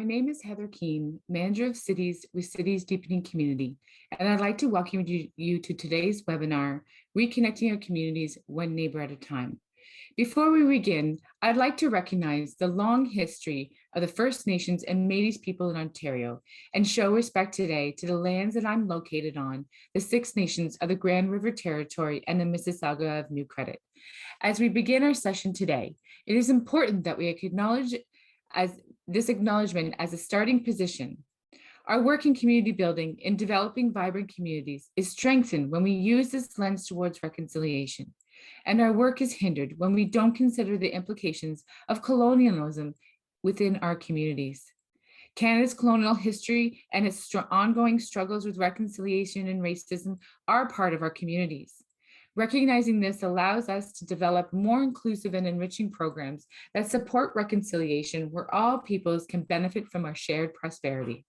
name is Heather Keene, Manager of Cities with Cities Deepening Community, and I'd like to welcome you to today's webinar, Reconnecting Our Communities One Neighbor at a Time. Before we begin, I'd like to recognize the long history of the First Nations and Métis people in Ontario and show respect today to the lands that I'm located on, the Six Nations of the Grand River Territory and the Mississauga of New Credit. As we begin our session today, it is important that we acknowledge this acknowledgement as a starting position. Our work in community building in developing vibrant communities is strengthened when we use this lens towards reconciliation. And our work is hindered when we don't consider the implications of colonialism within our communities. Canada's colonial history and its ongoing struggles with reconciliation and racism are part of our communities. Recognizing this allows us to develop more inclusive and enriching programs that support reconciliation where all peoples can benefit from our shared prosperity.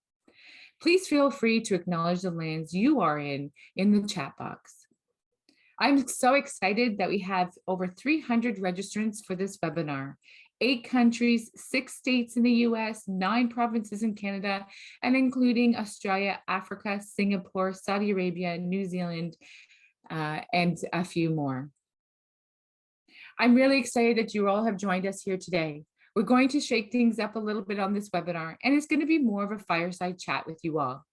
Please feel free to acknowledge the lands you are in the chat box. I'm so excited that we have over 300 registrants for this webinar. 8 countries, 6 states in the US, 9 provinces in Canada, and including Australia, Africa, Singapore, Saudi Arabia, New Zealand, and a few more. I'm really excited that you all have joined us here today. We're going to shake things up a little bit on this webinar, and it's going to be more of a fireside chat with you all.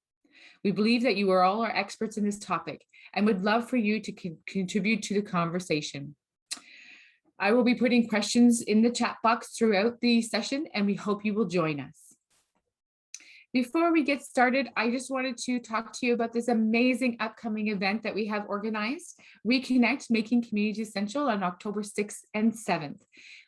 We believe that you are all our experts in this topic and would love for you to contribute to the conversation. I will be putting questions in the chat box throughout the session, and we hope you will join us. Before we get started, I just wanted to talk to you about this amazing upcoming event that we have organized, Reconnect, Making Communities Essential, on October 6th and 7th.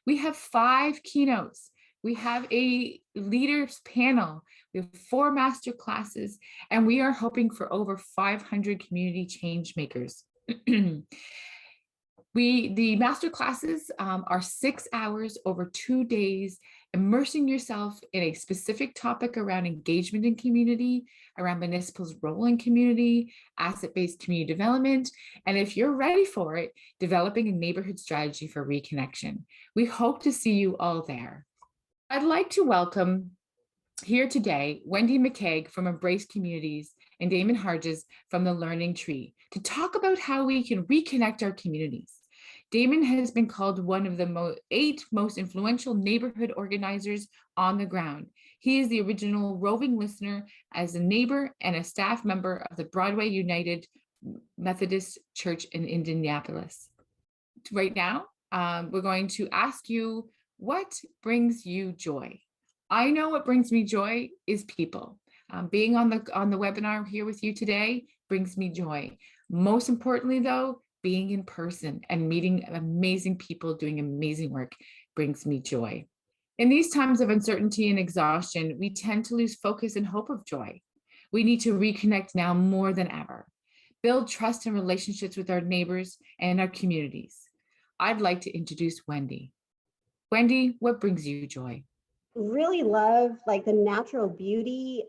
We have 5 keynotes. We have a leaders panel. We have 4 master classes, and we are hoping for over 500 community change makers. The master classes are 6 hours over 2 days, immersing yourself in a specific topic around engagement in community, around municipal's role in community, asset-based community development, and if you're ready for it, developing a neighborhood strategy for reconnection. We hope to see you all there. I'd like to welcome here today Wendy McKeag from Embrace Communities and Damon Harges from the Learning Tree to talk about how we can reconnect our communities. Damon has been called one of the 8 most influential neighborhood organizers on the ground. He is the original roving listener as a neighbor and a staff member of the Broadway United Methodist Church in Indianapolis. Right now, we're going to ask you, what brings you joy? I know what brings me joy is people. Being on the webinar here with you today brings me joy. Most importantly, though, being in person and meeting amazing people doing amazing work brings me joy. In these times of uncertainty and exhaustion, we tend to lose focus and hope of joy. We need to reconnect now more than ever. Build trust and relationships with our neighbors and our communities. I'd like to introduce Wendy. Wendy, what brings you joy? Really love like the natural beauty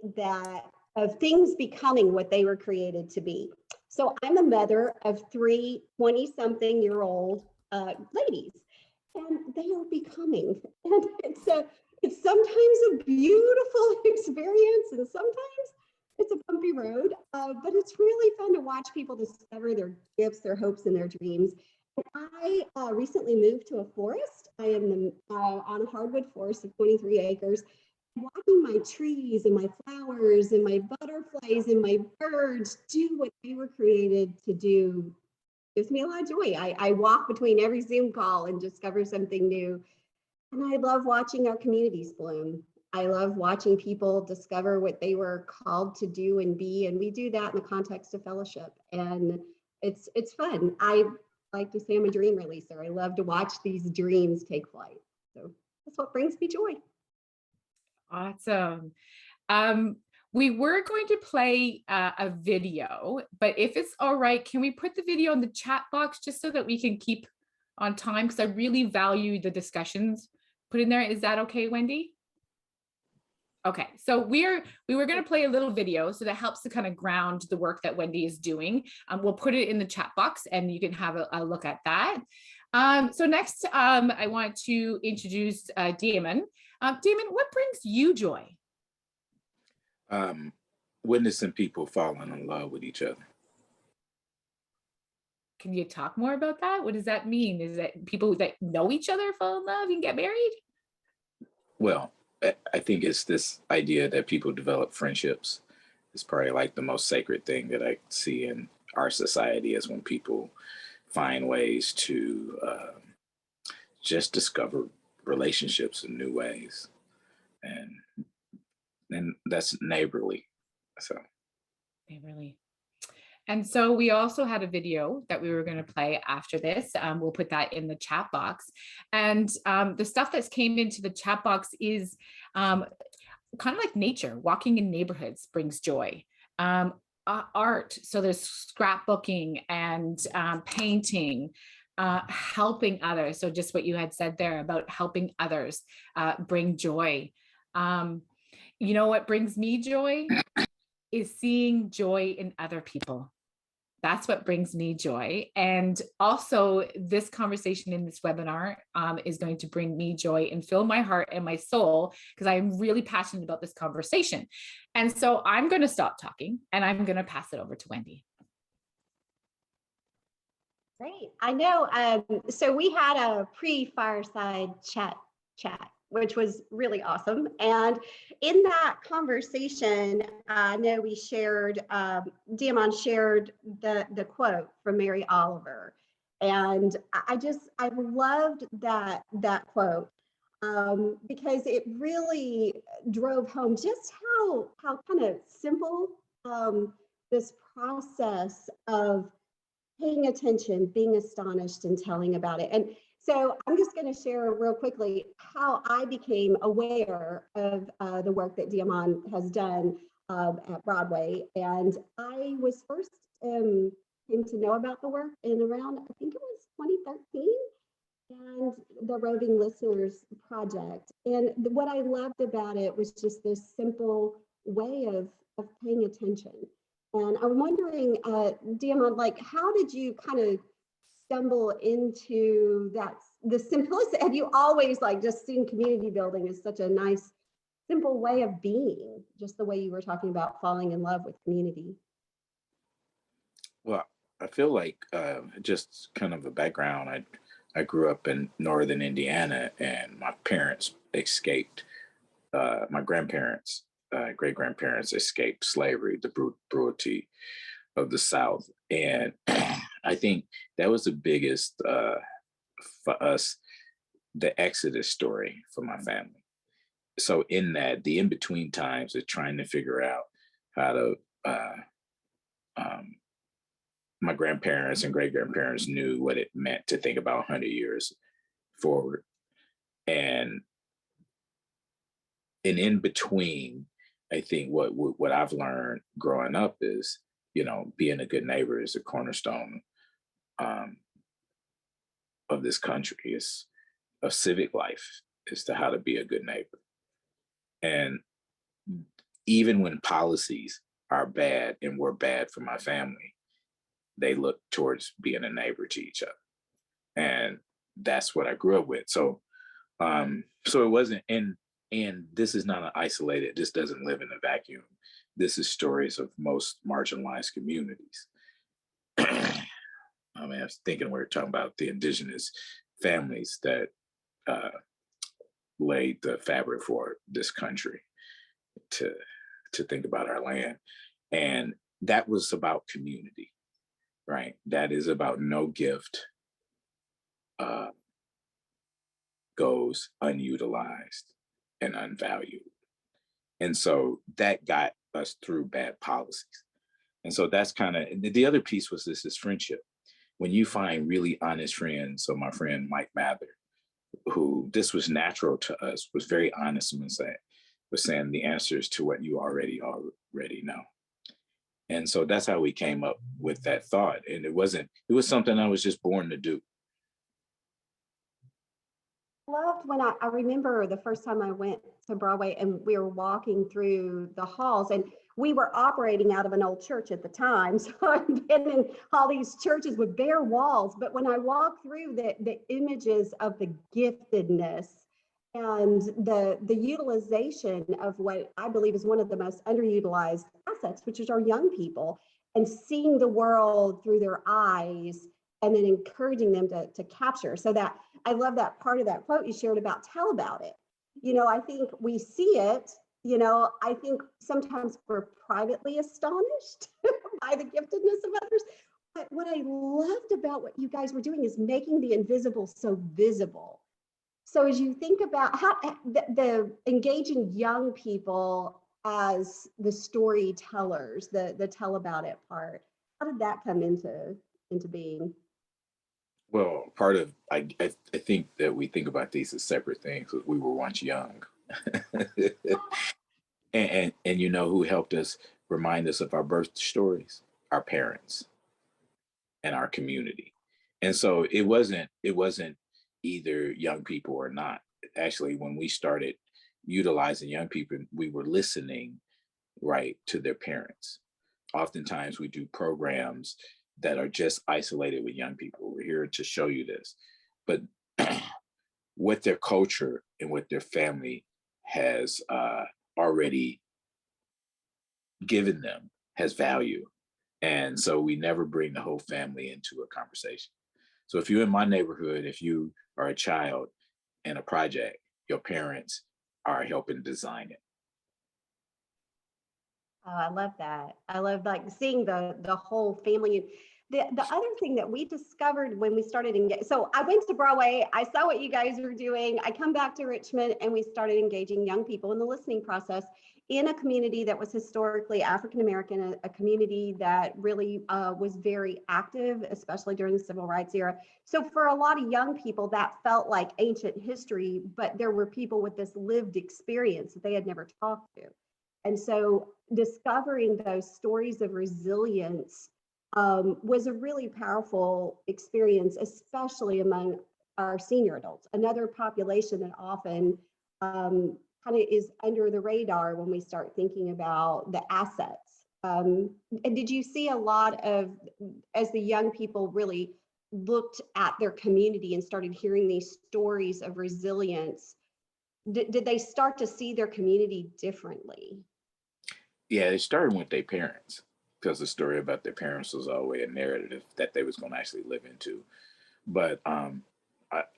of things becoming what they were created to be. So I'm a mother of 3 20-something-year-old ladies, and they are becoming. And it's sometimes a beautiful experience, and sometimes it's a bumpy road, but it's really fun to watch people discover their gifts, their hopes, and their dreams. I recently moved to a forest. I am on a hardwood forest of 23 acres. Watching my trees and my flowers and my butterflies and my birds do what they were created to do gives me a lot of joy. I walk between every Zoom call and discover something new. And I love watching our communities bloom. I love watching people discover what they were called to do and be. And we do that in the context of fellowship. And it's fun. I like to say I'm a dream releaser. I love to watch these dreams take flight. So that's what brings me joy. Awesome. We were going to play a video, but if it's all right, can we put the video in the chat box just so that we can keep on time? Because I really value the discussions put in there. Is that okay, Wendy? Okay, so we were going to play a little video, so that helps to kind of ground the work that Wendy is doing. We'll put it in the chat box and you can have a look at that. So next, I want to introduce Damon. Damon, what brings you joy? Um, Witnessing people falling in love with each other. Can you talk more about that? What does that mean? Is that people that know each other fall in love and get married? Well, I think it's this idea that people develop friendships. It's probably like the most sacred thing that I see in our society is when people find ways to just discover relationships in new ways, and that's neighborly. So They really. And so we also had a video that we were going to play after this. We'll put that in the chat box. And the stuff that's came into the chat box is kind of like nature. Walking in neighborhoods brings joy. Art, so there's scrapbooking and painting, helping others. So just what you had said there about helping others bring joy. You know what brings me joy is seeing joy in other people. That's what brings me joy. And also this conversation in this webinar is going to bring me joy and fill my heart and my soul, because I'm really passionate about this conversation. And so I'm going to stop talking and I'm going to pass it over to Wendy. Great. I know. So we had a pre-fireside chat, which was really awesome. And in that conversation, I know we shared, Diamond shared the quote from Mary Oliver. And I loved that quote because it really drove home just how kind of simple this process of paying attention, being astonished, and telling about it. And so I'm just going to share real quickly how I became aware of the work that Diamond has done at Broadway. And I was first came to know about the work in around, I think it was 2013, and the Roving Listeners Project. And what I loved about it was just this simple way of paying attention. And I'm wondering, Diamond, like, how did you kind of stumble into that, the simplicity? Have you always like just seen community building as such a nice, simple way of being, just the way you were talking about falling in love with community? well, I feel like just kind of a background. I grew up in northern Indiana, and my parents escaped. My grandparents, great grandparents, escaped slavery, the brutality of the South, and I think that was the biggest for us, the Exodus story for my family. So in that, the in between times of trying to figure out how to um, my grandparents and great grandparents knew what it meant to think about 100 years forward. And in between, I think what I've learned growing up is, being a good neighbor is a cornerstone um, of this country, is of civic life, as to how to be a good neighbor. And even when policies are bad and were bad for my family, they look towards being a neighbor to each other. And that's what I grew up with. So so it wasn't, and this is not an isolated, this doesn't live in a vacuum. This is stories of most marginalized communities. I mean, I was thinking we were talking about the indigenous families that laid the fabric for this country, to think about our land. And that was about community, right? That is about no gift goes unutilized and unvalued. And so that got us through bad policies. And so that's kind of the other piece was this is friendship. When you find really honest friends, so my friend Mike Mather, who this was natural to us, was very honest and was saying the answers to what you already know. And so that's how we came up with that thought. And it was something I was just born to do. Loved when I remember the first time I went to Broadway and we were walking through the halls, and we were operating out of an old church at the time. So I've been in all these churches with bare walls, but when I walked through the images of the giftedness and the utilization of what I believe is one of the most underutilized assets, which is our young people, and seeing the world through their eyes and then encouraging them to capture. So that I love that part of that quote you shared about tell about it. I think we see it, I think sometimes we're privately astonished by the giftedness of others. But what I loved about what you guys were doing is making the invisible so visible. So as you think about how the engaging young people as the storytellers, the tell about it part, how did that come into being? Well, part of I think that we think about these as separate things. We were once young, and you know who helped us remind us of our birth stories? Our parents and our community. And so it wasn't either young people or not. Actually, when we started utilizing young people, we were listening right to their parents. Oftentimes we do programs that are just isolated with young people. We're here to show you this. But what their culture and what their family has already given them has value. And so we never bring the whole family into a conversation. So if you're in my neighborhood, if you are a child in a project, your parents are helping design it. Oh, I love that. I love like seeing the whole family. The other thing that we discovered when we started so I went to Broadway, I saw what you guys were doing. I come back to Richmond and we started engaging young people in the listening process in a community that was historically African American, a community that really was very active, especially during the civil rights era. So for a lot of young people, that felt like ancient history, but there were people with this lived experience that they had never talked to. And so discovering those stories of resilience was a really powerful experience, especially among our senior adults, another population that often kind of is under the radar when we start thinking about the assets. And did you see a lot of, as the young people really looked at their community and started hearing these stories of resilience, did they start to see their community differently? Yeah, it started with their parents because the story about their parents was always a narrative that they was going to actually live into. But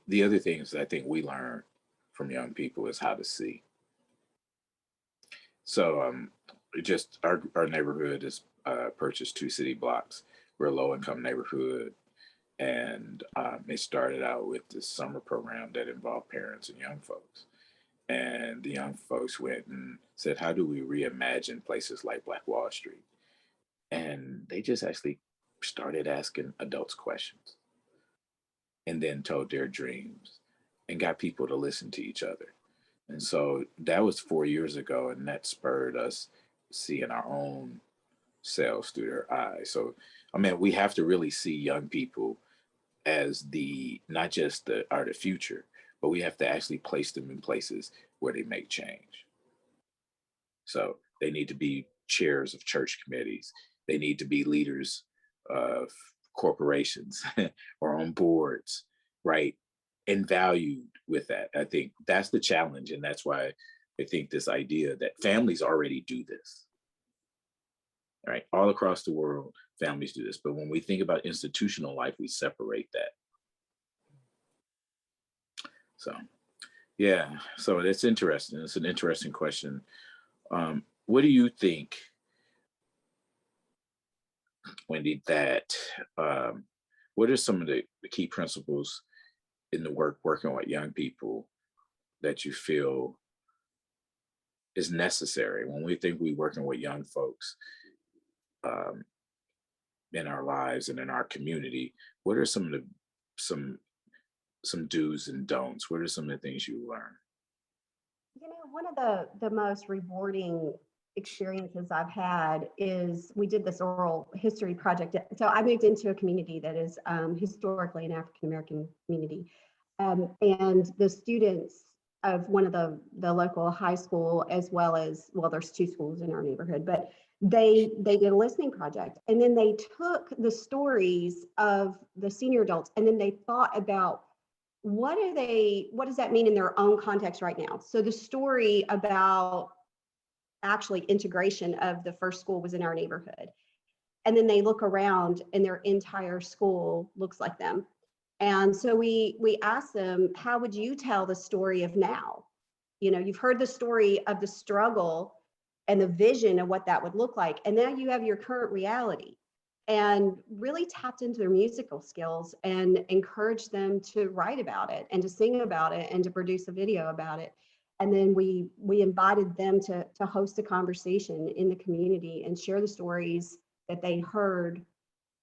the other things that I think we learn from young people is how to see. So just our neighborhood is purchased 2 city blocks. We're a low income neighborhood. And it started out with this summer program that involved parents and young folks. And the young folks went and said, how do we reimagine places like Black Wall Street? And they just actually started asking adults questions and then told their dreams and got people to listen to each other. And so that was 4 years ago, and that spurred us seeing our own selves through their eyes. So, I mean, we have to really see young people as the not just the future, but we have to actually place them in places where they make change. So they need to be chairs of church committees. They need to be leaders of corporations or on boards, right? And valued with that. I think that's the challenge. And that's why I think this idea that families already do this, right? All across the world, families do this. But when we think about institutional life, we separate that. So, yeah, so it's interesting. It's an interesting question. What do you think, Wendy, that what are some of the key principles in the working with young people that you feel is necessary when we think we working with young folks um, in our lives and in our community? What are some of the some some do's and don'ts? What are some of the things you learn? One of the most rewarding experiences I've had is we did this oral history project. So I moved into a community that is historically an African American community, and the students of one of the local high school, as well, there's 2 schools in our neighborhood, but they did a listening project, and then they took the stories of the senior adults, and then they thought about what does that mean in their own context right now? So the story about actually integration of the first school was in our neighborhood. And then they look around and their entire school looks like them. And so we asked them, how would you tell the story of now? You know, you've heard the story of the struggle and the vision of what that would look like. And now you have your current reality, and really tapped into their musical skills and encouraged them to write about it and to sing about it and to produce a video about it. And then we invited them to host a conversation in the community and share the stories that they heard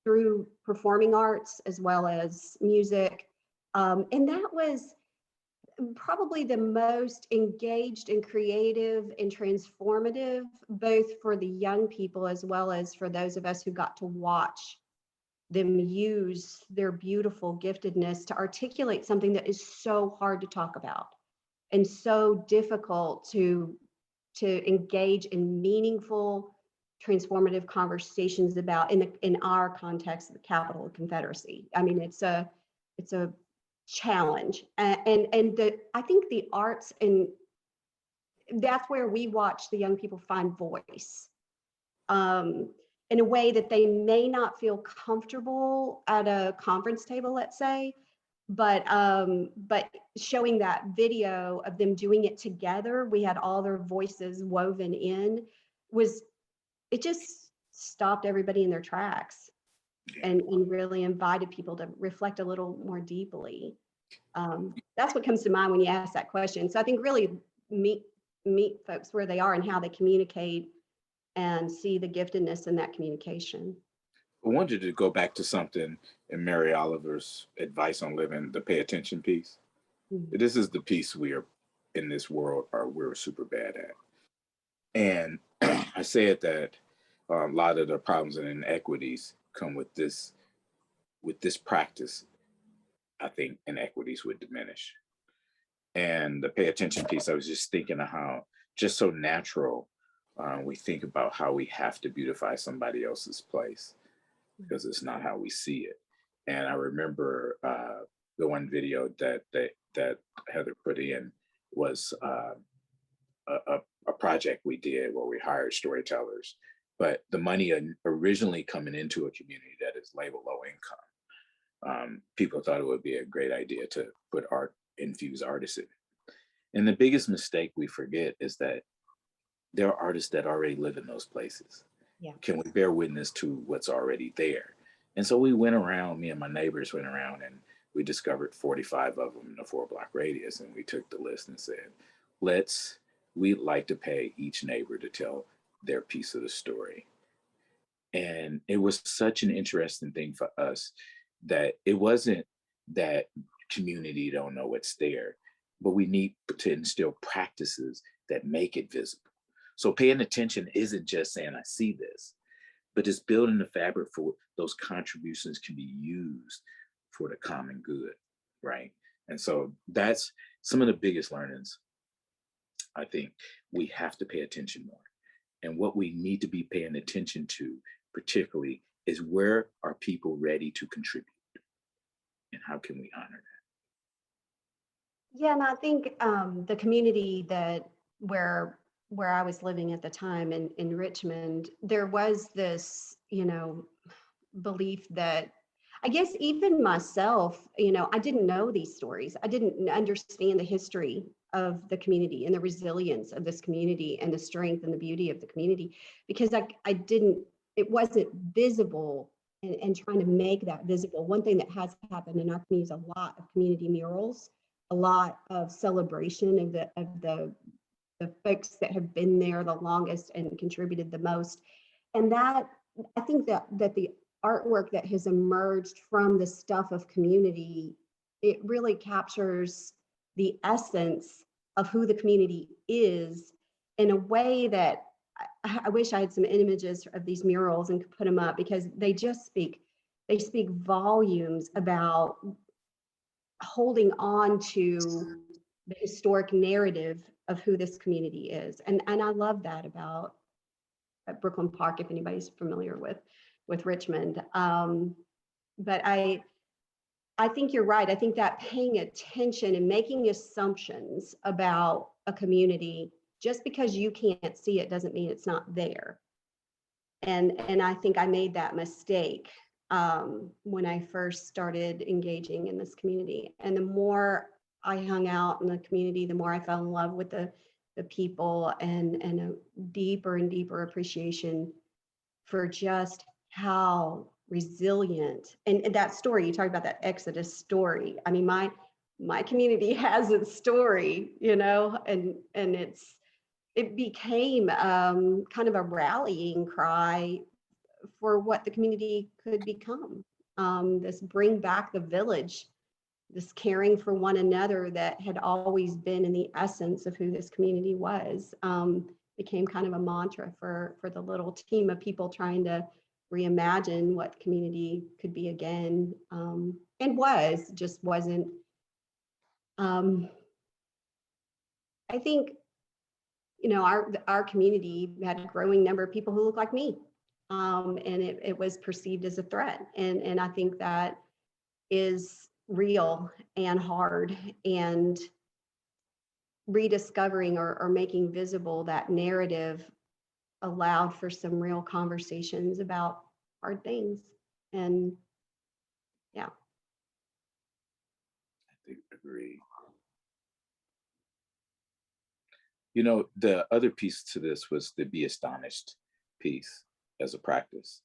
through performing arts as well as music. And that was probably the most engaged and creative and transformative, both for the young people as well as for those of us who got to watch them use their beautiful giftedness to articulate something that is so hard to talk about and so difficult to engage in meaningful, transformative conversations about in our context, the capital of Confederacy. I mean, it's a challenge, and I think the arts, and that's where we watch the young people find voice in a way that they may not feel comfortable at a conference table, let's say, but showing that video of them doing it together, we had all their voices woven in, it just stopped everybody in their tracks and really invited people to reflect a little more deeply. That's what comes to mind when you ask that question. So I think really meet folks where they are and how they communicate and see the giftedness in that communication. I wanted to go back to something in Mary Oliver's advice on living, the pay attention piece. Mhm. This is the piece we are in this world we're super bad at. And I said that a lot of the problems and inequities come with this practice. I think inequities would diminish. And the pay attention piece, I was just thinking of how just so natural we think about how we have to beautify somebody else's place because it's not how we see it. And I remember the one video that Heather put in was a project we did where we hired storytellers, but the money originally coming into a community that is labeled low income. People thought it would be a great idea to put infuse artists in. And the biggest mistake we forget is that there are artists that already live in those places. Yeah. Can we bear witness to what's already there? And so we went around, me and my neighbors went around, and we discovered 45 of them in a 4-block radius. And we took the list and said, we'd like to pay each neighbor to tell their piece of the story. And it was such an interesting thing for us that it wasn't that community don't know what's there, but we need to instill practices that make it visible. So paying attention isn't just saying, I see this, but it's building the fabric for those contributions can be used for the common good, right? And so that's some of the biggest learnings. I think we have to pay attention more. And what we need to be paying attention to, particularly, is where are people ready to contribute? And how can we honor that? Yeah, and I think the community where I was living at the time in Richmond, there was this, belief that, I guess even myself, I didn't know these stories. I didn't understand the history of the community and the resilience of this community and the strength and the beauty of the community, because it wasn't visible, and trying to make that visible. One thing that has happened in our community is a lot of community murals, a lot of celebration of the folks that have been there the longest and contributed the most. And that, I think that the artwork that has emerged from the stuff of community, it really captures the essence of who the community is in a way that I wish I had some images of these murals and could put them up, because they speak volumes about holding on to the historic narrative of who this community is. And I love that about Brooklyn Park, if anybody's familiar with Richmond. But I think you're right. I think that paying attention and making assumptions about a community, just because you can't see it doesn't mean it's not there. And I think I made that mistake when I first started engaging in this community. And the more I hung out in the community, the more I fell in love with the people, and a deeper and deeper appreciation for just how resilient, and that story you talked about, that Exodus story. I mean, my community has its story, you know, and it became kind of a rallying cry for what the community could become. This bring back the village, this caring for one another that had always been in the essence of who this community was, became kind of a mantra for the little team of people trying to reimagine what community could be again, and just wasn't. I think, you know, our community had a growing number of people who look like me, and it was perceived as a threat, and I think that is real and hard, and rediscovering or making visible that narrative allowed for some real conversations about hard things. And yeah. I think agree. You know, the other piece to this was the be astonished piece as a practice.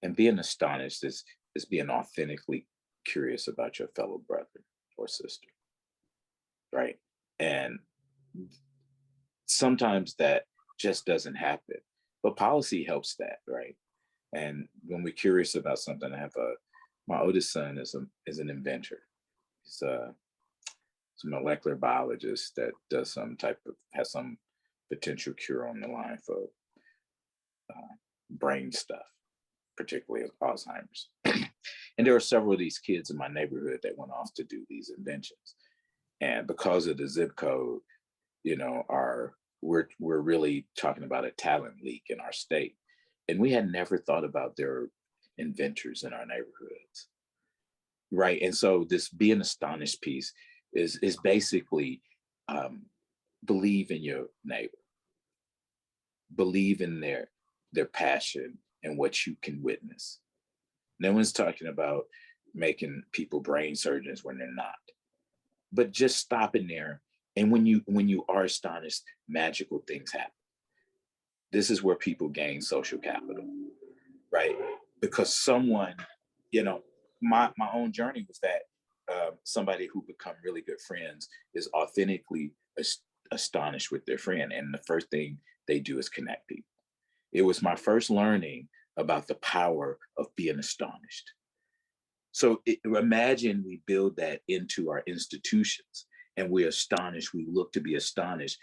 And being astonished is being authentically curious about your fellow brother or sister, right? And sometimes that just doesn't happen, but policy helps that, right? And when we're curious about something, my oldest son is an inventor. He's a molecular biologist that has some potential cure on the line for brain stuff, particularly Alzheimer's. And there are several of these kids in my neighborhood that went off to do these inventions. And because of the zip code, you know, we're really talking about a talent leak in our state. And we had never thought about their inventors in our neighborhoods. Right. And so this being astonished piece is basically believe in your neighbor, believe in their passion and what you can witness. No one's talking about making people brain surgeons when they're not, but just stopping there. And when you are astonished, magical things happen. This is where people gain social capital, right? Because someone, you know, my own journey was that somebody who become really good friends is authentically astonished with their friend, and the first thing they do is connect people. It was my first learning about the power of being astonished. So imagine we build that into our institutions, and we're astonished. We look to be astonished.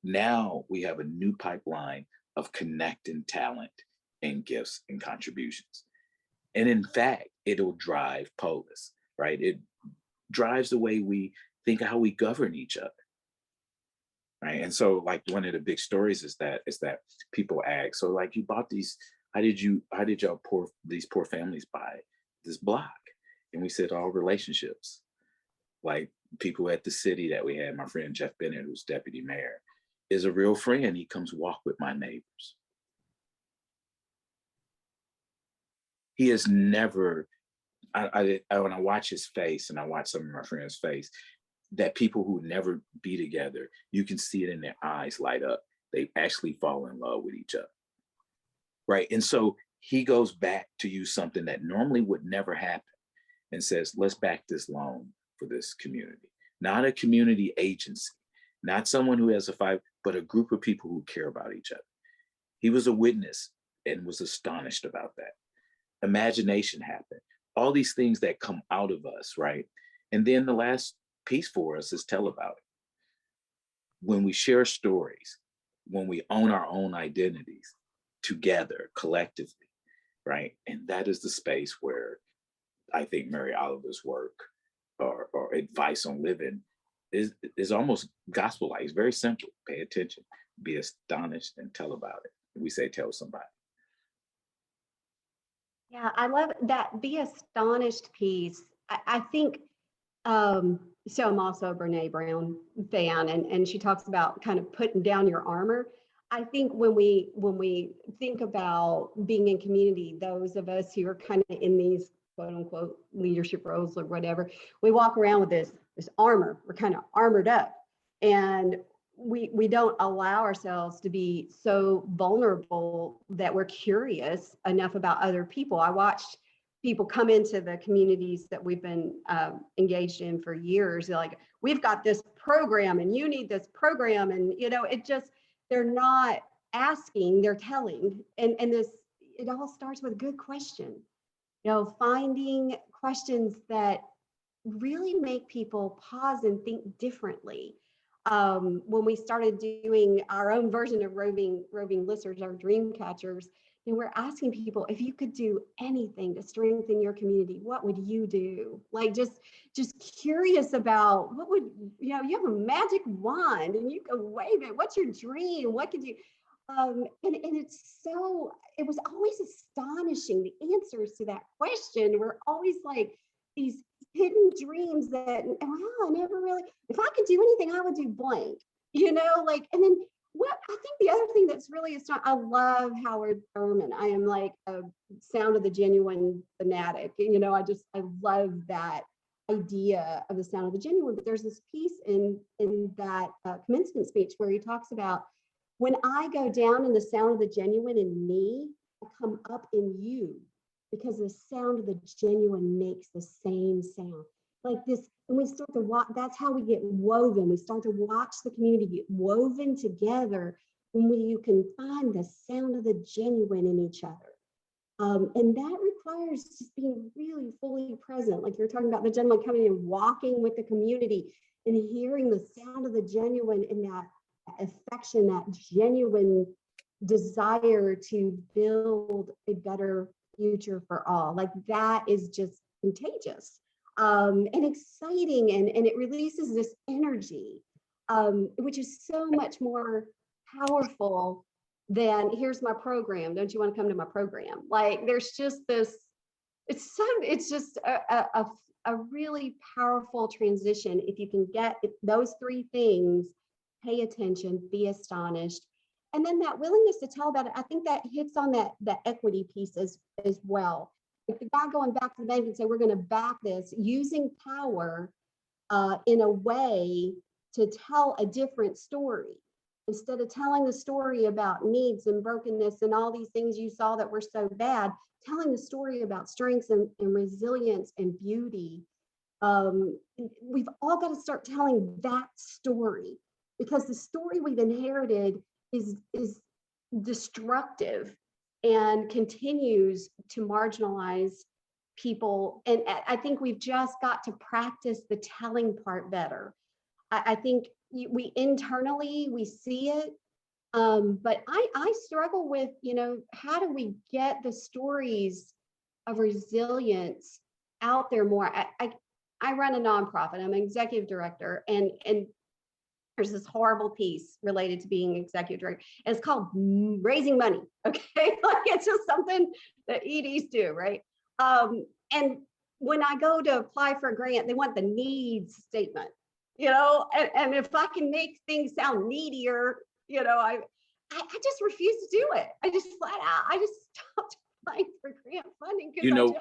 Now we have a new pipeline of connecting talent and gifts and contributions. And in fact, it'll drive polis, right? It drives the way we think of how we govern each other, right? And so, like, one of the big stories is that people ask, so like, you bought these, how did y'all these poor families buy this block? And we said, all relationships. Like, people at the city that we had, my friend Jeff Bennett, who's deputy mayor, is a real friend. He comes walk with my neighbors. He has never, when I watch his face and I watch some of my friends' face, that people who never be together, you can see it in their eyes light up. They actually fall in love with each other, right? And so he goes back to use something that normally would never happen and says, let's back this loan for this community. Not a community agency, not someone who has a fight, but a group of people who care about each other. He was a witness and was astonished about that. Imagination happened. All these things that come out of us, right? And then the last piece for us is tell about it. When we share stories, when we own our own identities together, collectively, right? And that is the space where I think Mary Oliver's work or advice on living is almost gospel-like. It's very simple. Pay attention, be astonished, and tell about it. We say tell somebody. Yeah, I love that be astonished piece. I think so I'm also a Brene Brown fan, and she talks about kind of putting down your armor. I think when we think about being in community, those of us who are kind of in these quote unquote leadership roles or whatever, we walk around with this armor. We're kind of armored up, and we don't allow ourselves to be so vulnerable that we're curious enough about other people. I watched people come into the communities that we've been engaged in for years. They're like, we've got this program and you need this program. And, it just, they're not asking, they're telling. And this, it all starts with a good question, finding questions that really make people pause and think differently. When we started doing our own version of roving listeners, our dream catchers, and we're asking people, if you could do anything to strengthen your community, what would you do? Like just curious about what would, you have a magic wand and you can wave it. What's your dream? What could you, and it was always astonishing. The answers to that question were always like these hidden dreams that, wow, I never really, if I could do anything, I would do blank, and then what I think the other thing that's really I love Howard Thurman. I am like a sound of the genuine fanatic. I love that idea of the sound of the genuine. But there's this piece in that commencement speech where he talks about, when I go down in the sound of the genuine in me, I come up in you, because the sound of the genuine makes the same sound. Like this, and we start to watch, that's how we get woven. We start to watch the community get woven together when you can find the sound of the genuine in each other. And that requires just being really fully present. Like you're talking about the gentleman coming and walking with the community and hearing the sound of the genuine and that affection, that genuine desire to build a better future for all. Like that is just contagious and exciting, and it releases this energy, which is so much more powerful than, here's my program, don't you want to come to my program? Like there's just this, it's just a really powerful transition if you can get those three things: pay attention, be astonished, and then that willingness to tell about it. I think that hits on that equity piece as well. If the guy going back to the bank and say, we're going to back this, using power in a way to tell a different story. Instead of telling the story about needs and brokenness and all these things you saw that were so bad, telling the story about strengths and resilience and beauty. We've all got to start telling that story, because the story we've inherited is destructive and continues to marginalize people. And I think we've just got to practice the telling part better. I think we internally, we see it, but I struggle with, how do we get the stories of resilience out there more? I run a nonprofit. I'm an executive director, and there's this horrible piece related to being executive director, and it's called raising money. Okay, like it's just something that EDs do, right? And when I go to apply for a grant, they want the needs statement, and if I can make things sound needier, I just refuse to do it. I just flat out, I just stopped applying for grant funding because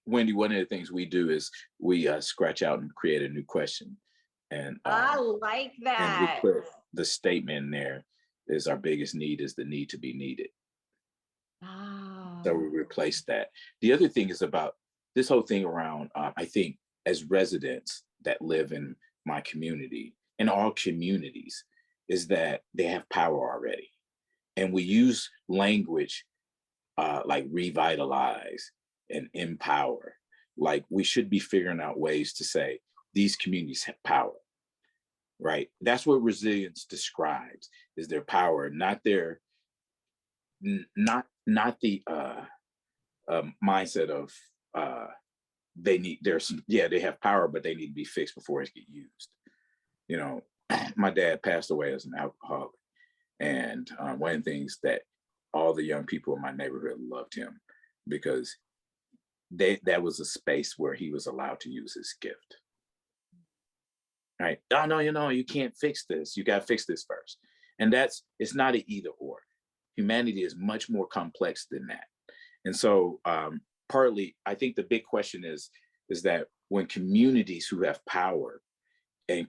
Wendy, one of the things we do is we scratch out and create a new question. And I like that. And we put the statement in there is, our biggest need is the need to be needed. Oh. So we replace that. The other thing is about this whole thing around, I think, as residents that live in my community, in all communities, is that they have power already. And we use language like revitalize and empower. Like we should be figuring out ways to say these communities have power, right? That's what resilience describes, is their power, not their, not the mindset of they have power, but they need to be fixed before it get used. My dad passed away as an alcoholic, and one of the things that all the young people in my neighborhood loved him because that was a space where he was allowed to use his gift. Right? Oh no, you can't fix this. You got to fix this first. And it's not an either or. Humanity is much more complex than that. And so partly, I think the big question is that when communities who have power and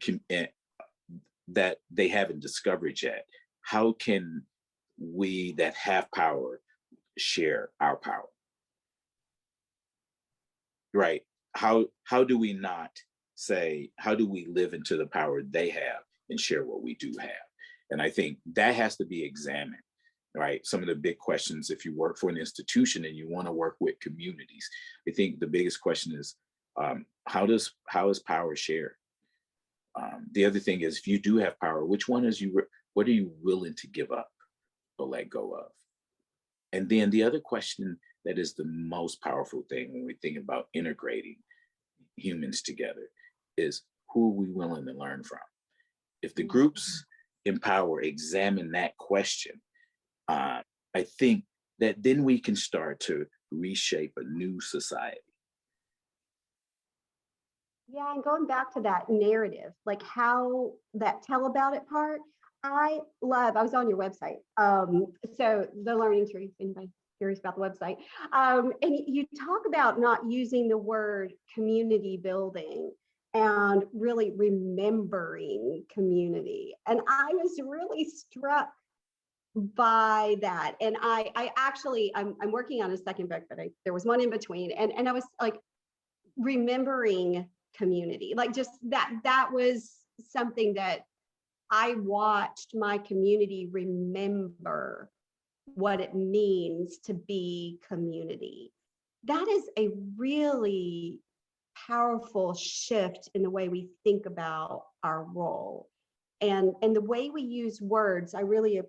that they haven't discovered yet, how can we that have power share our power? Right? How do we not say, how do we live into the power they have and share what we do have? And I think that has to be examined, right? Some of the big questions, if you work for an institution and you want to work with communities, I think the biggest question is, how is power shared? The other thing is, if you do have power, what are you willing to give up or let go of? And then the other question that is the most powerful thing when we think about integrating humans together is, who are we willing to learn from? If the groups in power examine that question, I think that then we can start to reshape a new society. Yeah, and going back to that narrative, like how that tell about it part, I was on your website. So the Learning Tree, if anybody curious about the website. And you talk about not using the word community building and really remembering community. And I was really struck by that. And I actually, I'm working on a second book, but there was one in between. And I was like, remembering community, like just that was something that I watched my community remember what it means to be community. That is a really powerful shift in the way we think about our role and the way we use words. I really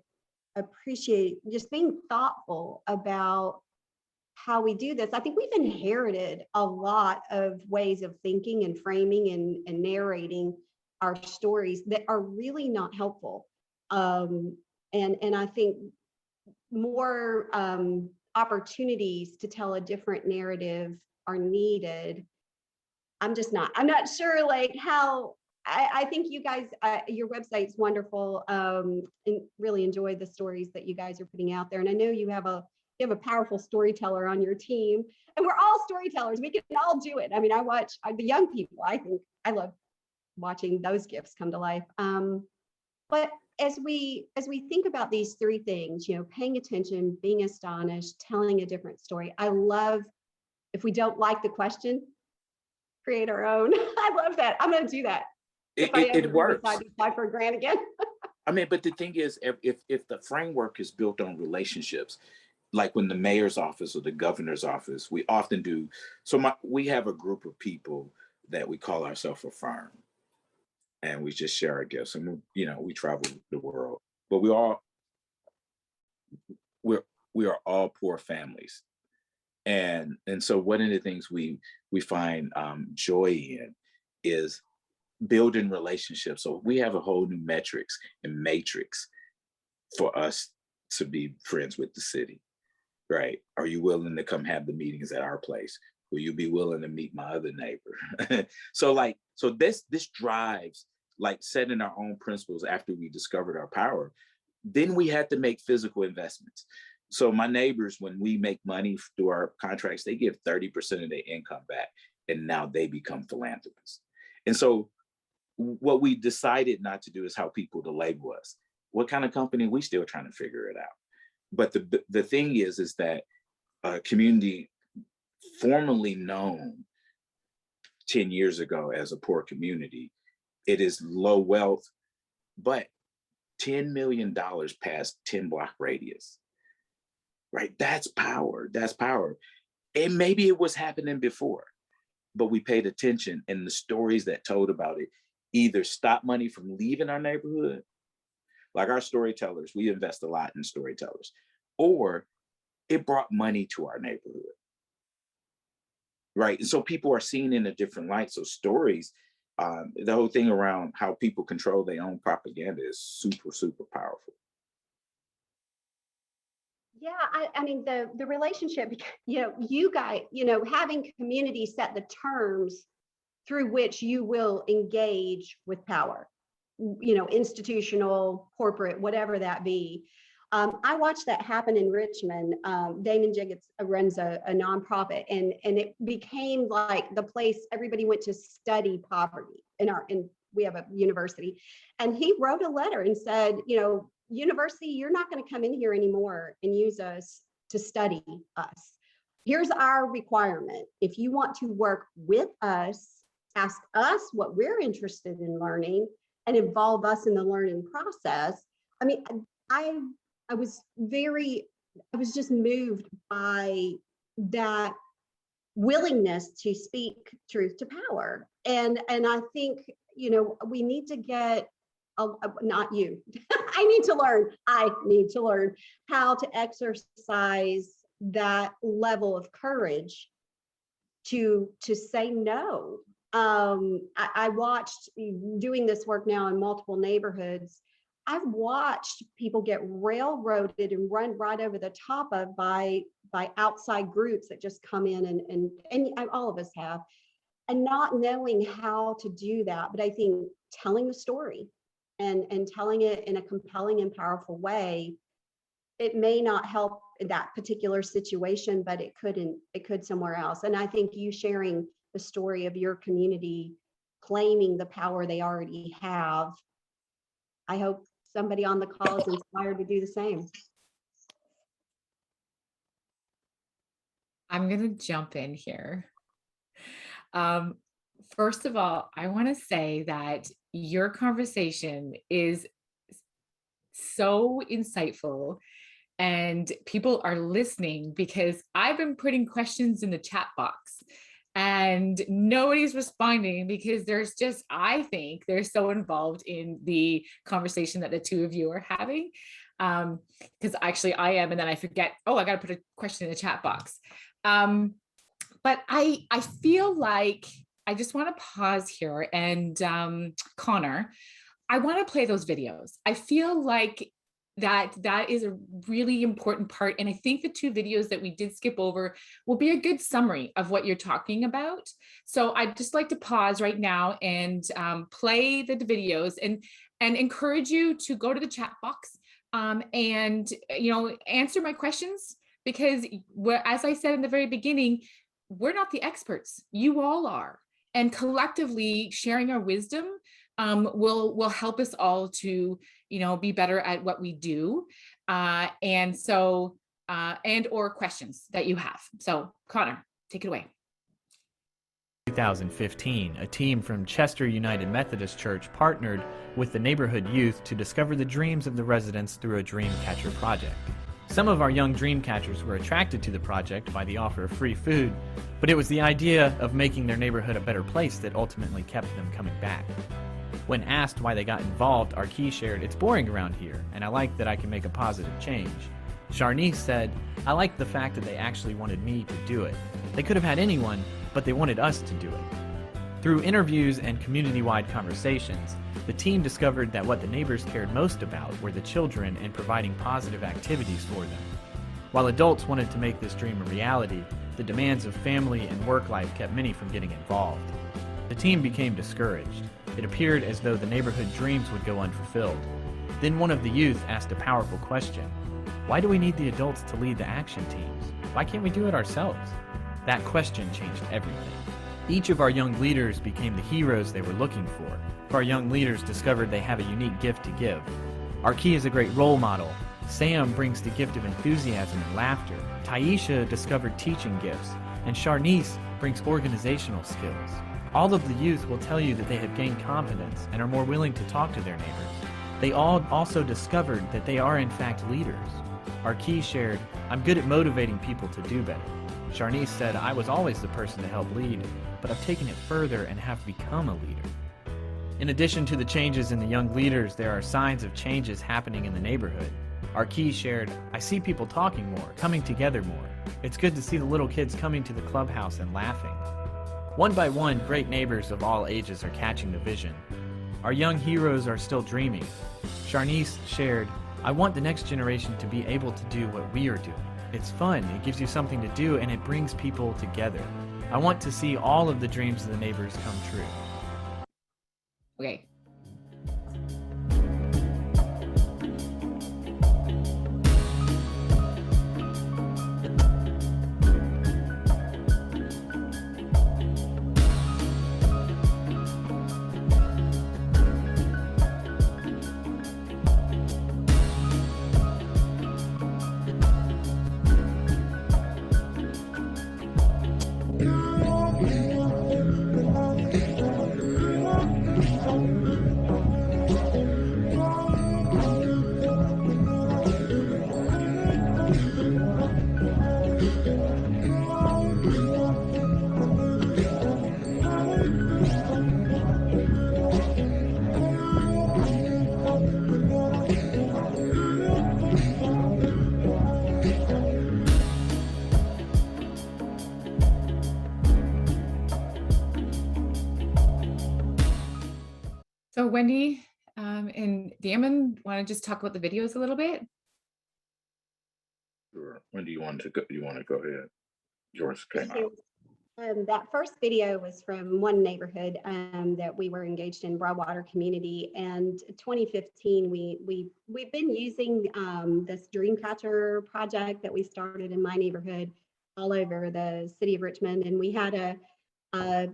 appreciate just being thoughtful about how we do this. I think we've inherited a lot of ways of thinking and framing and narrating our stories that are really not helpful. And I think more opportunities to tell a different narrative are needed. I'm not sure like how, I think you guys, your website's wonderful, and really enjoy the stories that you guys are putting out there. And I know you have a powerful storyteller on your team, and we're all storytellers. We can all do it. I mean, I watch the young people. I think I love watching those gifts come to life. But as we think about these three things, paying attention, being astonished, telling a different story. I love, if we don't like the question, create our own. I love that. I'm going to do that. It works. Decide to apply for a grant again. I mean, but the thing is, if the framework is built on relationships, like when the mayor's office or the governor's office, we often do. So we have a group of people that we call ourselves a firm, and we just share our gifts, and we travel the world, but we are all poor families, and so one of the things we find joy in is building relationships. So we have a whole new metrics and matrix for us to be friends with the city. Right? Are you willing to come have the meetings at our place? Will you be willing to meet my other neighbor? So this drives, like, setting our own principles after we discovered our power. Then we had to make physical investments. So my neighbors, when we make money through our contracts, they give 30% of their income back, and now they become philanthropists. And so what we decided not to do is how people to label us. What kind of company? We still trying to figure it out. But the thing is that a community formerly known 10 years ago as a poor community, it is low wealth, but $10 million past 10 block radius, right? That's power. That's power. And maybe it was happening before, but we paid attention, and the stories that told about it either stopped money from leaving our neighborhood. Like our storytellers, we invest a lot in storytellers, or it brought money to our neighborhood, right? And so people are seen in a different light. So stories, the whole thing around how people control their own propaganda is super, super powerful. Yeah, I mean the relationship, you guys, having community set the terms through which you will engage with power, institutional, corporate, whatever that be. I watched that happen in Richmond. Damon Jiggets runs a nonprofit, and it became like the place everybody went to study poverty in we have a university. And he wrote a letter and said, university, you're not going to come in here anymore and use us to study us. Here's our requirement. If you want to work with us, ask us what we're interested in learning and involve us in the learning process. I mean, I was just moved by that willingness to speak truth to power. And I think, we need to get, not you, I need to learn how to exercise that level of courage to say no. I watched, doing this work now in multiple neighborhoods, I've watched people get railroaded and run right over the top of by outside groups that just come in and all of us have, and not knowing how to do that. But I think telling the story and telling it in a compelling and powerful way, it may not help that particular situation, but it could somewhere else. And I think you sharing the story of your community claiming the power they already have, I hope somebody on the call is inspired to do the same. I'm going to jump in here. First of all, I want to say that your conversation is so insightful and people are listening, because I've been putting questions in the chat box and nobody's responding because I think they're so involved in the conversation that the two of you are having. Because actually I am, and then I forget, I got to put a question in the chat box. But I feel like I just want to pause here and Connor, I want to play those videos. I feel like that is a really important part. And I think the two videos that we did skip over will be a good summary of what you're talking about. So I'd just like to pause right now and play the videos and encourage you to go to the chat box and, answer my questions, because as I said in the very beginning, we're not the experts. You all are. And collectively sharing our wisdom will help us all to, be better at what we do. And or questions that you have. So Connor, take it away. 2015, a team from Chester United Methodist Church partnered with the neighborhood youth to discover the dreams of the residents through a dream catcher project. Some of our young dream catchers were attracted to the project by the offer of free food, but it was the idea of making their neighborhood a better place that ultimately kept them coming back. When asked why they got involved, Arki shared, "It's boring around here, and I like that I can make a positive change." Sharnice said, "I like the fact that they actually wanted me to do it. They could have had anyone, but they wanted us to do it." Through interviews and community-wide conversations, the team discovered that what the neighbors cared most about were the children and providing positive activities for them. While adults wanted to make this dream a reality, the demands of family and work life kept many from getting involved. The team became discouraged. It appeared as though the neighborhood dreams would go unfulfilled. Then one of the youth asked a powerful question: "Why do we need the adults to lead the action teams? Why can't we do it ourselves?" That question changed everything. Each of our young leaders became the heroes they were looking for. Our young leaders discovered they have a unique gift to give. Arki is a great role model. Sam brings the gift of enthusiasm and laughter. Taisha discovered teaching gifts. And Sharnice brings organizational skills. All of the youth will tell you that they have gained confidence and are more willing to talk to their neighbors. They all also discovered that they are in fact leaders. Arki shared, "I'm good at motivating people to do better." Sharnice said, "I was always the person to help lead, but I've taken it further and have become a leader." In addition to the changes in the young leaders, there are signs of changes happening in the neighborhood. Arki shared, "I see people talking more, coming together more. It's good to see the little kids coming to the clubhouse and laughing." One by one, great neighbors of all ages are catching the vision. Our young heroes are still dreaming. Sharnice shared, I want the next generation to be able to do what we are doing. It's fun, it gives you something to do, and it brings people together. I want to see all of the dreams of the neighbors come true. Okay. So Wendy and Damon, want to just talk about the videos a little bit? Sure. When do you want to go? You want to go ahead? Yours came out. That first video was from one neighborhood that we were engaged in, Broadwater community. And 2015, we've been using this Dreamcatcher project that we started in my neighborhood all over the city of Richmond. And we had a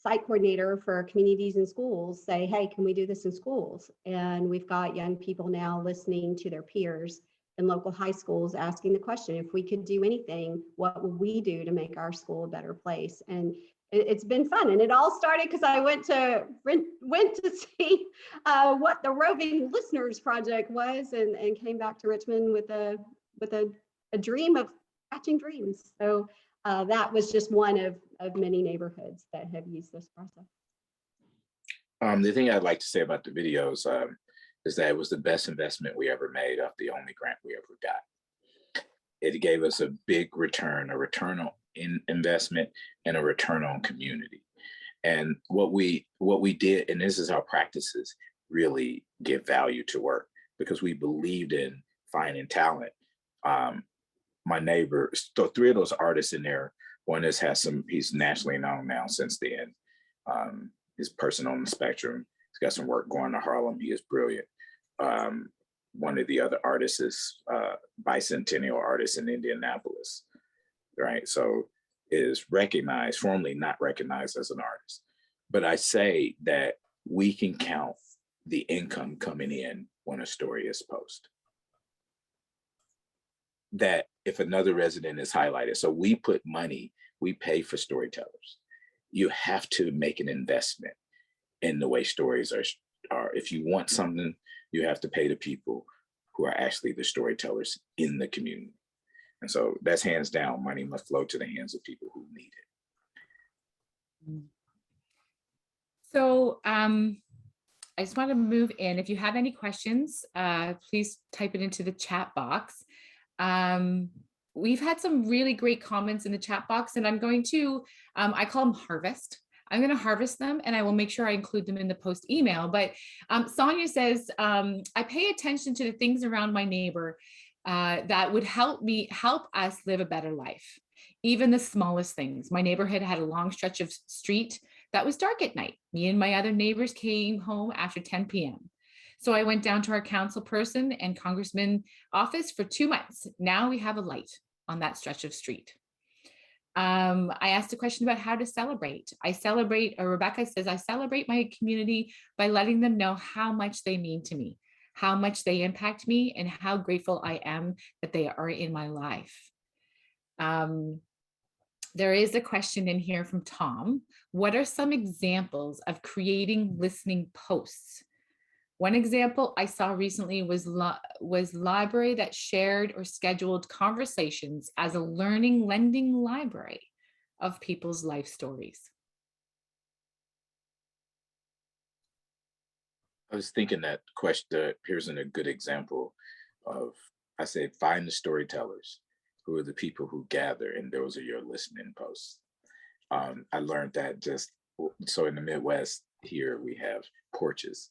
site coordinator for communities and schools say, hey, can we do this in schools? And we've got young people now listening to their peers in local high schools asking the question, if we could do anything, what would we do to make our school a better place? And it's been fun. And it all started because I went to see what the Roving Listeners Project was, and came back to Richmond with a dream of catching dreams. So that was just one of many neighborhoods that have used this process. The thing I'd like to say about the videos is that it was the best investment we ever made of the only grant we ever got. It gave us a big return, a return on investment and a return on community. And what we did, and this is how practices really give value to work, because we believed in finding talent. My neighbor, so 3 of those artists in there, one he's nationally known now since then. He's a person on the spectrum. He's got some work going to Harlem. He is brilliant. One of the other artists is bicentennial artist in Indianapolis, right? So is recognized, formally not recognized as an artist. But I say that we can count the income coming in when a story is posted. That if another resident is highlighted, so we put money, we pay for storytellers. You have to make an investment in the way stories are. If you want something, you have to pay the people who are actually the storytellers in the community. And so that's hands down, money must flow to the hands of people who need it. So I just want to move in. If you have any questions, please type it into the chat box. We've had some really great comments in the chat box, and I'm going to, I call them harvest. I'm going to harvest them, and I will make sure I include them in the post email. But Sonia says, I pay attention to the things around my neighbor that would help us live a better life. Even the smallest things. My neighborhood had a long stretch of street that was dark at night. Me and my other neighbors came home after 10 p.m. So I went down to our council person and congressman office for 2 months. Now we have a light on that stretch of street. I asked a question about how to celebrate. Rebecca says, I celebrate my community by letting them know how much they mean to me, how much they impact me, and how grateful I am that they are in my life. There is a question in here from Tom. What are some examples of creating listening posts? One example I saw recently was library that shared or scheduled conversations as a lending library of people's life stories. I was thinking that question, here's a good example of, I said, find the storytellers who are the people who gather, and those are your listening posts. I learned that so in the Midwest here, we have porches.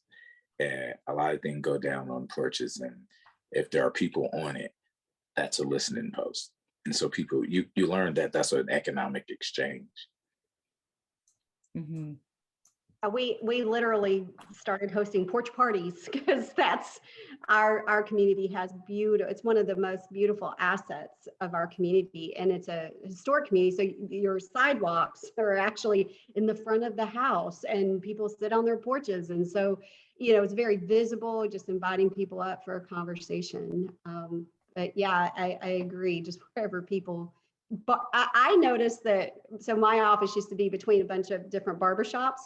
And a lot of things go down on porches, and if there are people on it, that's a listening post. And so people, you learn that that's an economic exchange. Mhm. We literally started hosting porch parties because that's our community has beautiful. It's one of the most beautiful assets of our community, and it's a historic community. So your sidewalks are actually in the front of the house, and people sit on their porches, and so it's very visible. Just inviting people up for a conversation. But yeah, I agree. Just wherever people. But I noticed that, so my office used to be between a bunch of different barbershops.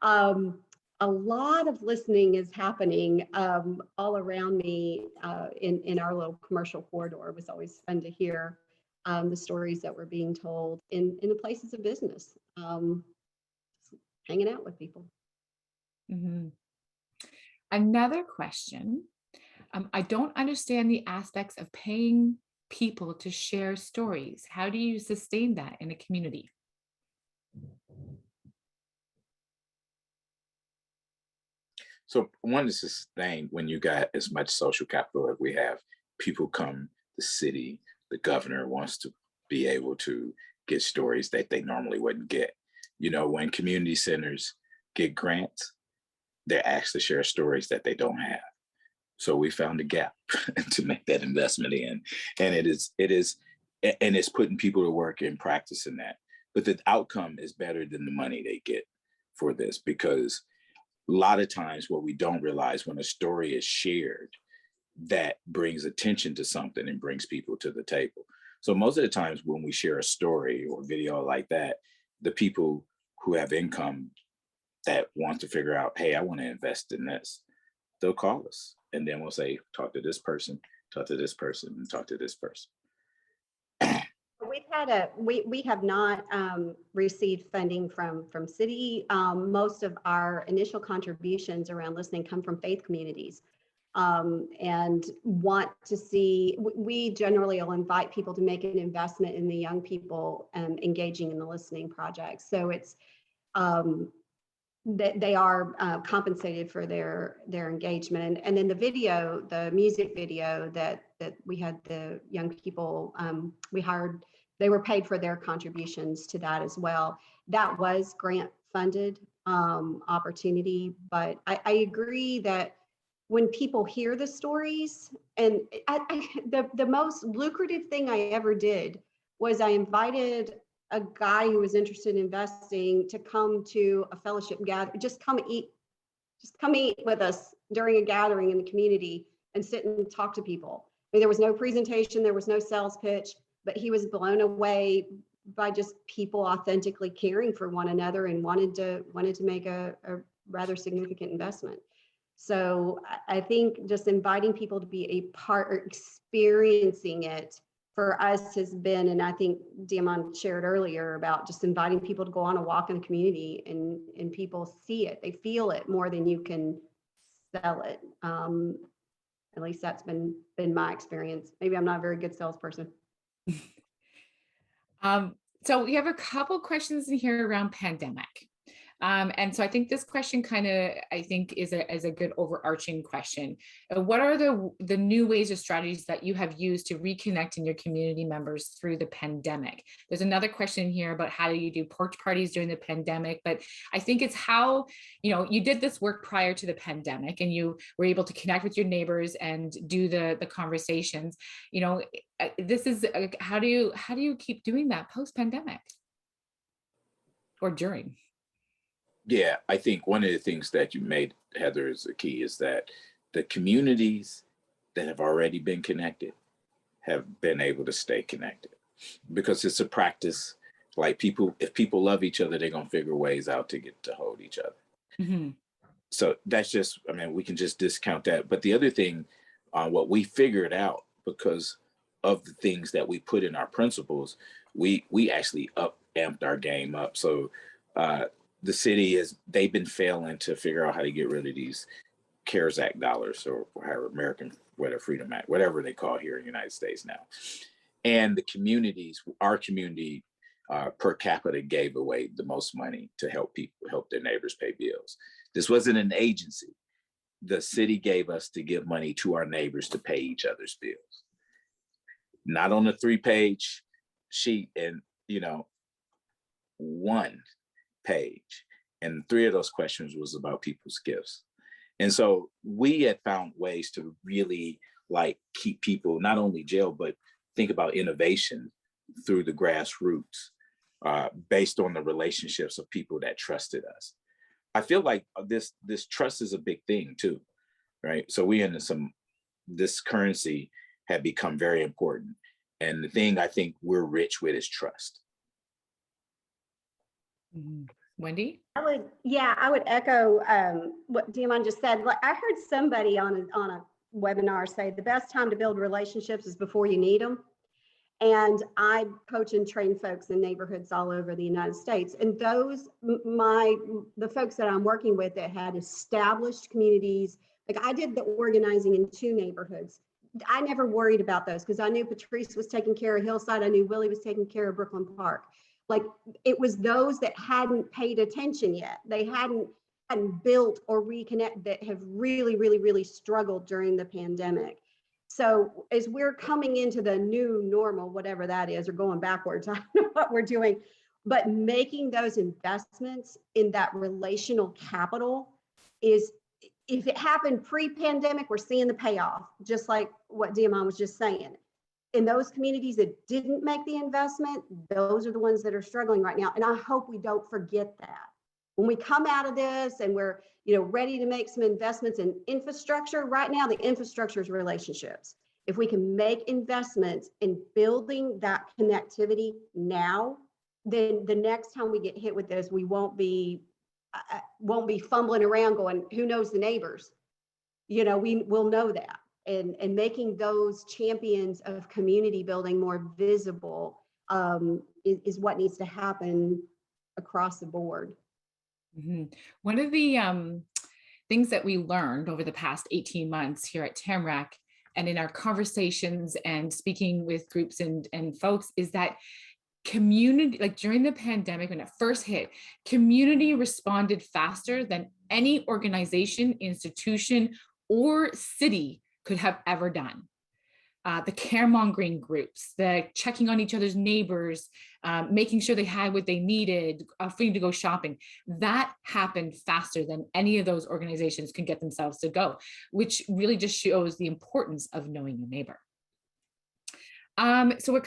A lot of listening is happening all around me in our little commercial corridor. It was always fun to hear the stories that were being told in the places of business, hanging out with people. Mhm. Another question. I don't understand the aspects of paying people to share stories. How do you sustain that in a community? So one is sustain when you got as much social capital as we have. People come, the city, the governor wants to be able to get stories that they normally wouldn't get. When community centers get grants, they're asked to share stories that they don't have. So we found a gap to make that investment in. And and it's putting people to work and practicing that. But the outcome is better than the money they get for this, because a lot of times what we don't realize, when a story is shared, that brings attention to something and brings people to the table. So most of the times when we share a story or video like that, the people who have income that want to figure out, hey, I want to invest in this, they'll call us. And then we'll say, talk to this person, talk to this person, and talk to this person. We have not received funding from city. Most of our initial contributions around listening come from faith communities, and want to see. We generally will invite people to make an investment in the young people engaging in the listening project. So it's that they are compensated for their engagement. And then the music video that we had, the young people we hired, they were paid for their contributions to that as well. That was grant funded opportunity. But I agree that when people hear the stories, and the most lucrative thing I ever did was I invited a guy who was interested in investing to come to a fellowship gathering, just come eat with us during a gathering in the community and sit and talk to people. I mean, there was no presentation, there was no sales pitch, but he was blown away by just people authentically caring for one another and wanted to make a rather significant investment. So I think just inviting people to be a part or experiencing it for us has been, and I think Diamond shared earlier about just inviting people to go on a walk in the community, and people see it, they feel it more than you can sell it. At least that's been my experience. Maybe I'm not a very good salesperson. So we have a couple questions in here around pandemic. And so I think this question is a good overarching question. What are the new ways or strategies that you have used to reconnect in your community members through the pandemic? There's another question here about how do you do porch parties during the pandemic, but I think it's how, you did this work prior to the pandemic and you were able to connect with your neighbors and do the conversations. This is, how do you keep doing that post-pandemic or during? Yeah, I think one of the things that you made, Heather, is the key, is that the communities that have already been connected have been able to stay connected, because it's a practice. Like, if people love each other, they're going to figure ways out to get to hold each other. Mm-hmm. So that's just, we can just discount that. But the other thing, what we figured out, because of the things that we put in our principles, we actually amped our game up. So the city they've been failing to figure out how to get rid of these CARES Act dollars, or however, Freedom Act, whatever they call it here in the United States now. And our community per capita gave away the most money to help their neighbors pay bills. This wasn't an agency. the city gave us to give money to our neighbors to pay each other's bills. Not on a 3-page sheet and, one page. And 3 of those questions was about people's gifts. And so we had found ways to really keep people not only jailed, but think about innovation through the grassroots, based on the relationships of people that trusted us. I feel like this trust is a big thing too, right? So this currency had become very important. And the thing I think we're rich with is trust. Mhm. Wendy? I would echo what Diamond just said. Like, I heard somebody on a webinar say the best time to build relationships is before you need them. And I coach and train folks in neighborhoods all over the United States. And the folks that I'm working with that had established communities, like I did the organizing in 2 neighborhoods. I never worried about those because I knew Patrice was taking care of Hillside. I knew Willie was taking care of Brooklyn Park. Like, it was those that hadn't paid attention yet. They hadn't built or reconnect that have really, really, really struggled during the pandemic. So as we're coming into the new normal, whatever that is, or going backwards, I don't know what we're doing, but making those investments in that relational capital is, if it happened pre-pandemic, we're seeing the payoff, just like what Diamond was just saying. In those communities that didn't make the investment, those are the ones that are struggling right now. And I hope we don't forget that. When we come out of this and we're ready to make some investments in infrastructure, right now the infrastructure is relationships. If we can make investments in building that connectivity now, then the next time we get hit with this, we won't be fumbling around going, who knows the neighbors? We will know that. And making those champions of community building more visible is what needs to happen across the board. Mm-hmm. One of the things that we learned over the past 18 months here at Tamarack and in our conversations and speaking with groups and folks is that community, like during the pandemic, when it first hit, community responded faster than any organization, institution, or city could have ever done. The caremongering groups, the checking on each other's neighbors, making sure they had what they needed, free to go shopping. That happened faster than any of those organizations can get themselves to go, which really just shows the importance of knowing your neighbor. So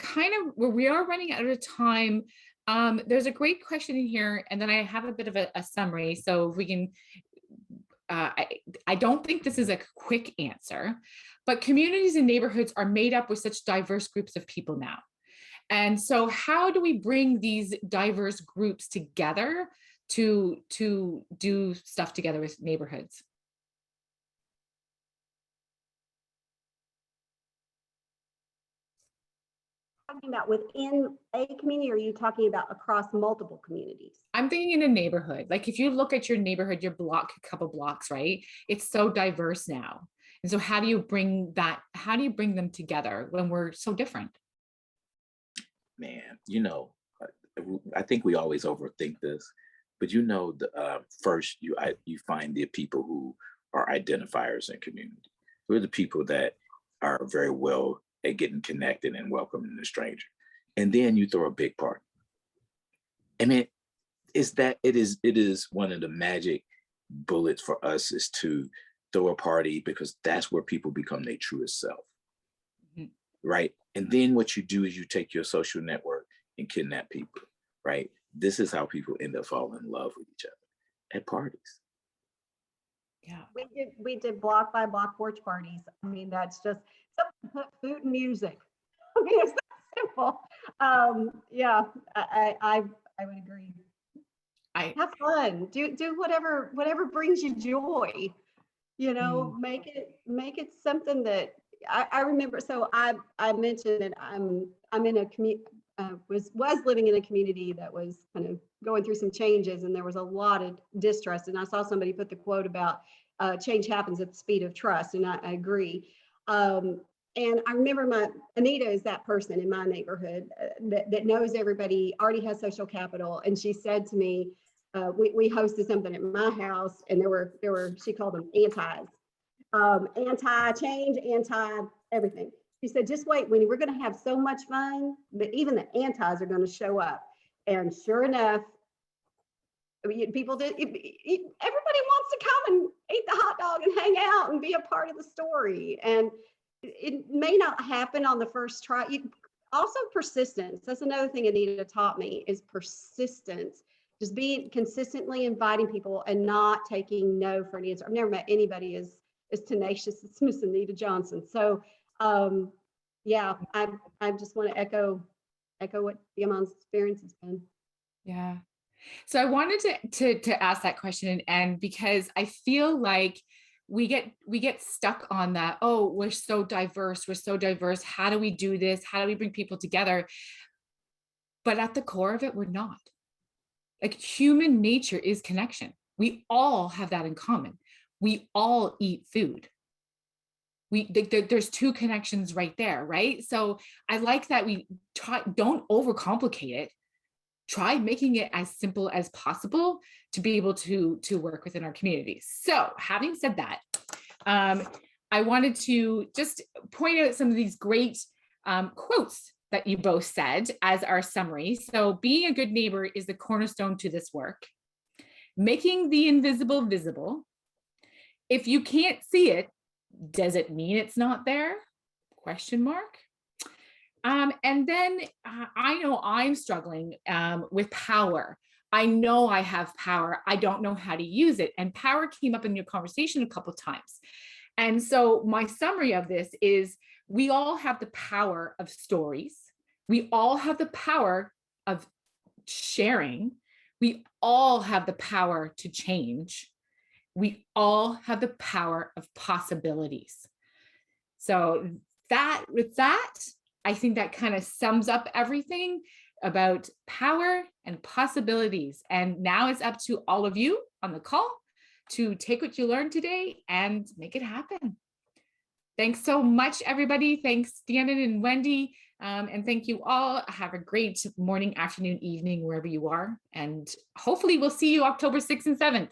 we are running out of time. There's a great question in here, and then I have a bit of a summary. So if we can, I don't think this is a quick answer, but communities and neighborhoods are made up with such diverse groups of people now. And so how do we bring these diverse groups together to do stuff together with neighborhoods? Talking about within a community, or are you talking about across multiple communities? I'm thinking in a neighborhood. Like if you look at your neighborhood, your block, a couple blocks, right? It's so diverse now. And so how do you bring them together when we're so different? Man, I think we always overthink this, but first you find the people who are identifiers in community. We're the people that are very well at getting connected and welcoming the stranger. And then you throw a big party. And it is one of the magic bullets for us is to throw a party, because that's where people become their truest self. Mm-hmm. Right. And then what you do is you take your social network and kidnap people. Right. This is how people end up falling in love with each other at parties. Yeah. We did block by block porch parties. I mean, that's just put food and music. I mean, it's that simple. Yeah, I would agree. Have fun. Do whatever brings you joy. Make it something that I remember. So I mentioned that I'm in a community. Was living in a community that was kind of going through some changes, and there was a lot of distrust. And I saw somebody put the quote about change happens at the speed of trust, and I agree. And I remember Anita is that person in my neighborhood that knows everybody, already has social capital. And she said to me, we hosted something at my house, and there were she called them antis. anti-change, anti-everything. She said, just wait, Winnie, we're going to have so much fun that even the antis are going to show up. And sure enough, I mean, people did, everybody wants to come and eat the hot dog and hang out and be a part of the story. And it may not happen on the first try. Also persistence. That's another thing Anita taught me, is persistence. Just being consistently inviting people and not taking no for an answer. I've never met anybody as tenacious as Miss Anita Johnson. So yeah, I just want to echo what Diamon's experience has been. Yeah. So I wanted to ask that question, and because I feel like we get stuck on that. Oh, we're so diverse. We're so diverse. How do we do this? How do we bring people together? But at the core of it, we're not. Like, human nature is connection. We all have that in common. We all eat food. There's two connections right there, right? So I like that we don't overcomplicate it. Try making it as simple as possible to be able to work within our communities. So having said that, I wanted to just point out some of these great quotes that you both said as our summary. So being a good neighbor is the cornerstone to this work. Making the invisible visible. If you can't see it, does it mean it's not there? Question mark. And then I know I'm struggling with power. I know I have power. I don't know how to use it. And power came up in your conversation a couple of times. And so my summary of this is, we all have the power of stories. We all have the power of sharing. We all have the power to change. We all have the power of possibilities. So with that, I think that kind of sums up everything about power and possibilities. And now it's up to all of you on the call to take what you learned today and make it happen. Thanks so much, everybody. Thanks, Deanna and Wendy. And thank you all. Have a great morning, afternoon, evening, wherever you are. And hopefully we'll see you October 6th and 7th.